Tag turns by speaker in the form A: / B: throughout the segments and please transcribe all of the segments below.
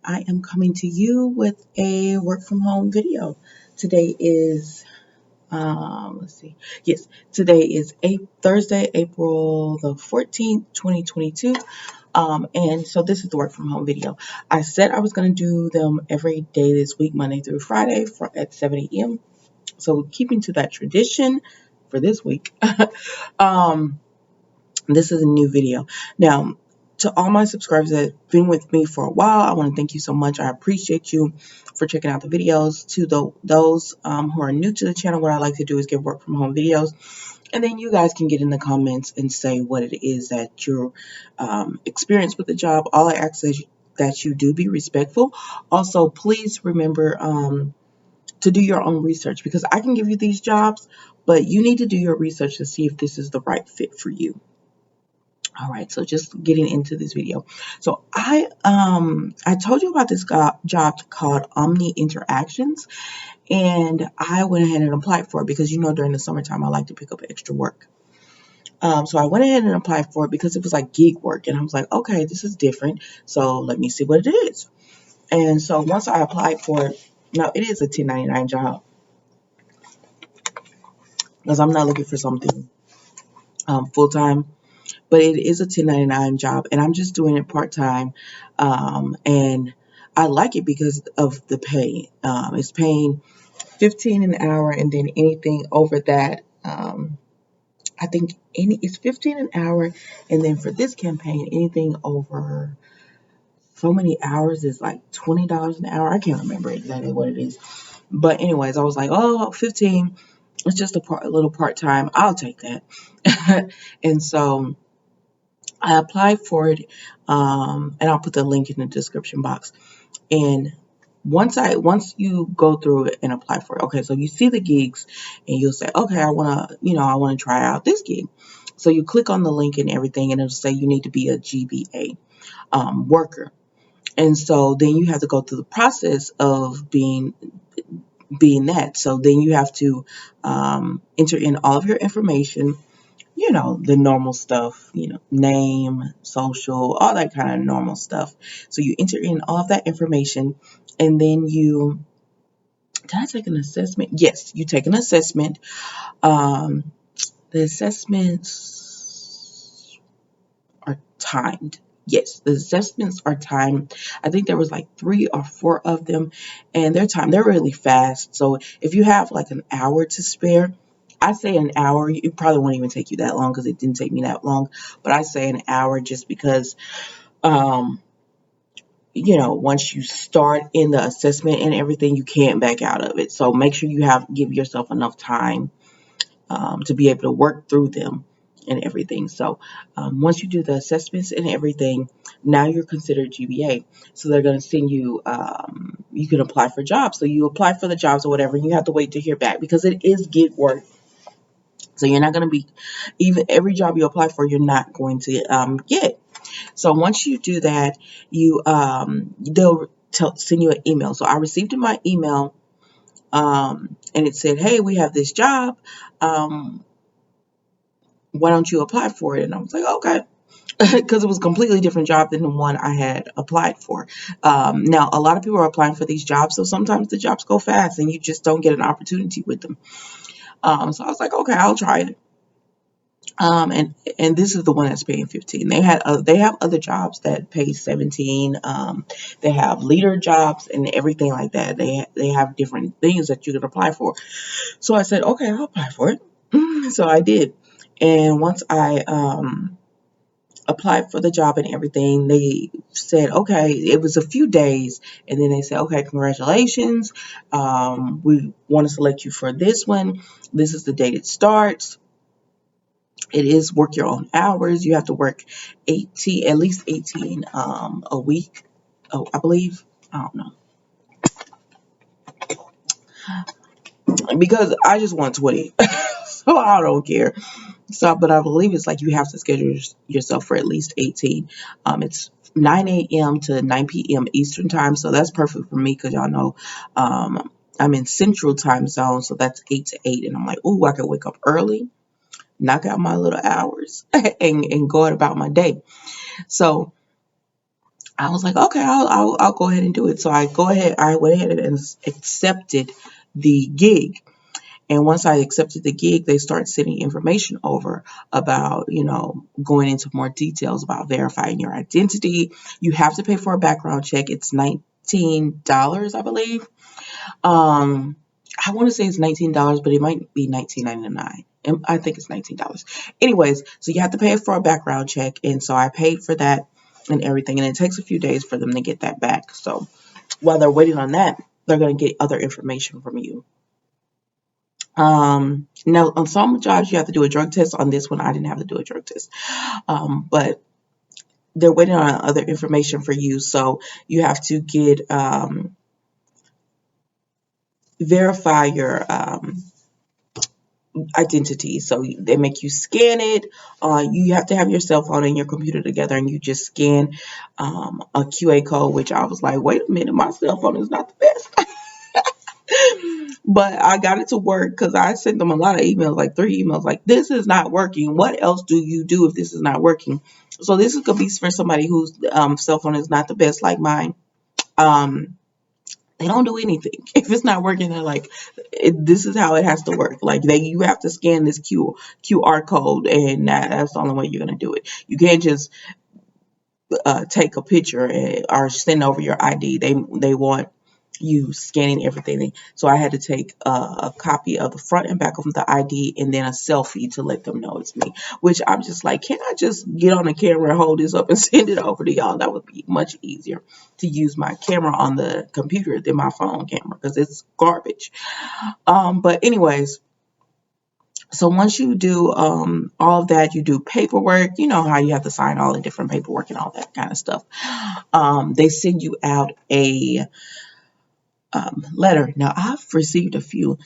A: I am coming to you with a work from home video. Today is, let's see, yes, today is Thursday, April the 14th, 2022. And so this is the work from home video. I said I was going to do them every day this week, Monday through Friday at 7 a.m. So keeping to that tradition for this week. um, this is a new video. Now, to all my subscribers that have been with me for a while, I want to thank you so much. I appreciate you for checking out the videos. To those who are new to the channel, what I like to do is give work from home videos. And then you guys can get in the comments and say what it is that you're experienced with the job. All I ask is that you do be respectful. Also, please remember to do your own research, because I can give you these jobs, but you need to do your research to see if this is the right fit for you. All right, so just getting into this video. So I told you about this job called Omni Interactions, and I went ahead and applied for it because during the summertime I like to pick up extra work. So I went ahead and applied for it because it was like gig work, and I was like, okay, this is different. So let me see what it is. And so once I applied for it, now it is a 1099 job because I'm not looking for something full time. But it is a 1099 job, and I'm just doing it part-time. And I like it because of the pay. It's paying 15 an hour, and then anything over that, I think it's 15 an hour, and then for this campaign, anything over so many hours is like $20 an hour. I can't remember exactly what it is. But anyways, I was like, oh, 15, it's just a little part-time. I'll take that. And so I applied for it, and I'll put the link in the description box. And once you go through it and apply for it, okay, so you see the gigs, and you'll say, okay, I wanna try out this gig. So you click on the link and everything, and it'll say you need to be a GBA worker. And so then you have to go through the process of being that. So then you have to enter in all of your information, the normal stuff, name, social, all that kind of normal stuff. So you enter in all of that information, and then did I take an assessment? Yes, you take an assessment. The assessments are timed. Yes, the assessments are timed. I think there was like 3 or 4 of them, and they're timed. They're really fast. So if you have like an hour to spare, I say an hour. It probably won't even take you that long because it didn't take me that long. But I say an hour just because, once you start in the assessment and everything, you can't back out of it. So make sure you give yourself enough time to be able to work through them and everything. So once you do the assessments and everything, now you're considered GBA. So they're going to send you, you can apply for jobs. So you apply for the jobs or whatever, and you have to wait to hear back because it is gig work. So you're not going to be, even every job you apply for, you're not going to get. So once you do that, they'll send you an email. So I received in my email, and it said, hey, we have this job. Why don't you apply for it? And I was like, okay. Because it was a completely different job than the one I had applied for. Now, a lot of people are applying for these jobs, so sometimes the jobs go fast and you just don't get an opportunity with them. So I was like, okay, I'll try it. And this is the one that's paying 15. They have other jobs that pay 17. They have leader jobs and everything like that. They have different things that you can apply for. So I said, okay, I'll apply for it. So I did. And once I applied for the job and everything, they said, okay, it was a few days, and then they said, okay, congratulations. We want to select you for this one. This is the date it starts. It is work your own hours. You have to work at least 18 a week. Oh, I believe. I don't know. Because I just want 20. So I don't care. So, but I believe it's like you have to schedule yourself for at least 18. It's 9 a.m. to 9 p.m. Eastern time. So that's perfect for me because y'all know I'm in Central time zone. So that's 8 to 8. And I'm like, ooh, I can wake up early, knock out my little hours, and go about my day. So I was like, okay, I'll go ahead and do it. So I went ahead and accepted the gig. And once I accepted the gig, they start sending information over about, going into more details about verifying your identity. You have to pay for a background check. It's $19, I believe. Um, I want to say it's $19, but it might be $19.99. And I think it's $19. Anyways, so you have to pay for a background check, and so I paid for that and everything, and it takes a few days for them to get that back. So while they're waiting on that, they're going to get other information from you. Now on some jobs you have to do a drug test. On this one, I didn't have to do a drug test. But they're waiting on other information for you, so you have to get verify your identity. So they make you scan it. You have to have your cell phone and your computer together, and you just scan a QA code. Which I was like, wait a minute, my cell phone is not the best. But I got it to work because I sent them a lot of emails, like 3 emails, like, this is not working. What else do you do if this is not working? So this is going to be for somebody whose cell phone is not the best, like mine. Um, they don't do anything. If it's not working, they're like, this is how it has to work. Like, you have to scan this QR code, and that's the only way you're going to do it. You can't just take a picture or send over your ID. They want you scanning everything. So I had to take a copy of the front and back of the ID and then a selfie to let them know it's me. Which I'm just like, can I just get on the camera and hold this up and send it over to y'all? That would be much easier to use my camera on the computer than my phone camera because it's garbage. But anyways, so once you do all of that, you do paperwork. You know how you have to sign all the different paperwork and all that kind of stuff. They send you out a letter. Now I've received a few.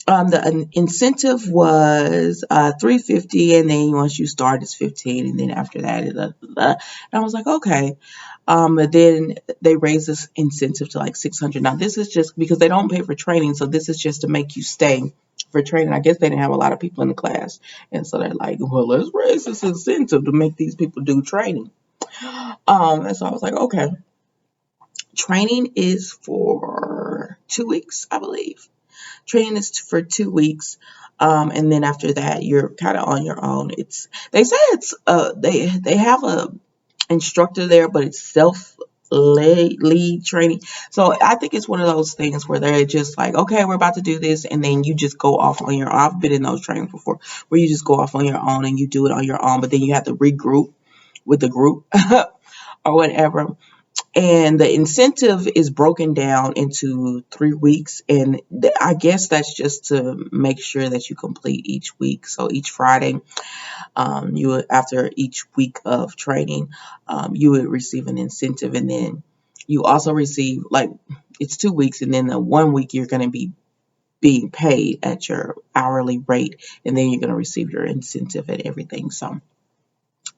A: The incentive was $350, and then once you start, it's 15, and then after that, and I was like, okay. But then they raised this incentive to like 600. Now this is just because they don't pay for training, so this is just to make you stay for training. I guess they didn't have a lot of people in the class, and so they're like, well, let's raise this incentive to make these people do training. And so I was like, okay. Training is for 2 weeks, I believe. Training is for 2 weeks, and then after that, you're kind of on your own. They say it's they have a instructor there, but it's self lead training. So I think it's one of those things where they're just like, okay, we're about to do this, and then you just go off on your own. I've been in those trainings before, where you just go off on your own and you do it on your own, but then you have to regroup with the group or whatever. And the incentive is broken down into 3 weeks, and I guess that's just to make sure that you complete each week. So each Friday, you would, after each week of training, you would receive an incentive, and then you also receive, like, it's 2 weeks, and then the 1 week you're going to be being paid at your hourly rate, and then you're going to receive your incentive and everything. So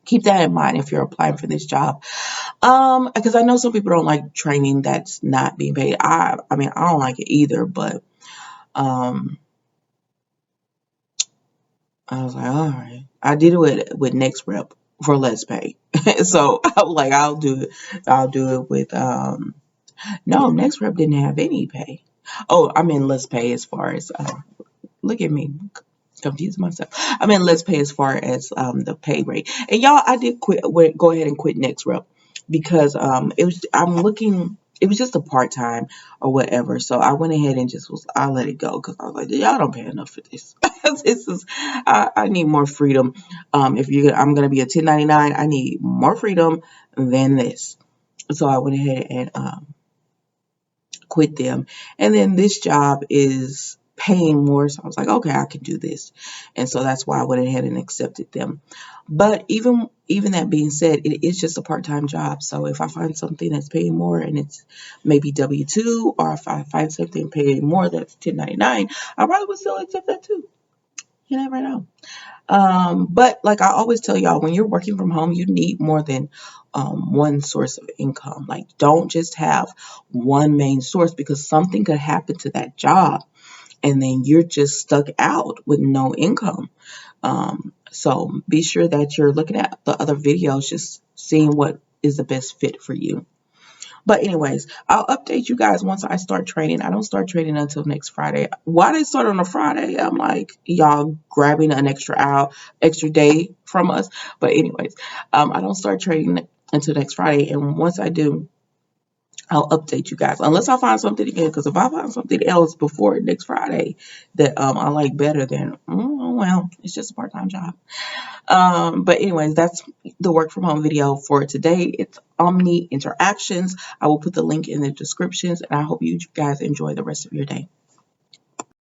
A: keep that in mind if you're applying for this job. Because I know some people don't like training that's not being paid. I mean, I don't like it either, but um, I was like, all right. I did it with Nexrep for less pay, so I was like, I'll do it. I'll do it with no, Nexrep didn't have any pay. Oh, I mean less pay as far as look at me, confusing myself. I mean, let's pay as far as the pay rate. And y'all, I did go ahead and quit Nexrep because I'm looking. It was just a part time or whatever. So I went ahead and I let it go because I was like, y'all don't pay enough for this. This is I need more freedom. I'm gonna be a 1099, I need more freedom than this. So I went ahead and quit them. And then this job is paying more. So I was like, okay, I can do this. And so that's why I went ahead and accepted them. But even that being said, it is just a part-time job. So if I find something that's paying more and it's maybe W-2, or if I find something paying more that's 1099, I probably would still accept that too. You never know. But like I always tell y'all, when you're working from home, you need more than one source of income. Like, don't just have one main source, because something could happen to that job and then you're just stuck out with no income. So be sure that you're looking at the other videos, just seeing what is the best fit for you. But anyways, I'll update you guys once I start trading. I don't start trading until next Friday. Why they start on a Friday? I'm like, y'all grabbing an extra day from us. But anyways, I don't start trading until next Friday. And once I do, I'll update you guys. Unless I find something again, because if I find something else before next Friday that I like better, then well, it's just a part-time job. But anyways, that's the work from home video for today. It's Omni interactions. I will put the link in the descriptions, and I hope you guys enjoy the rest of your day.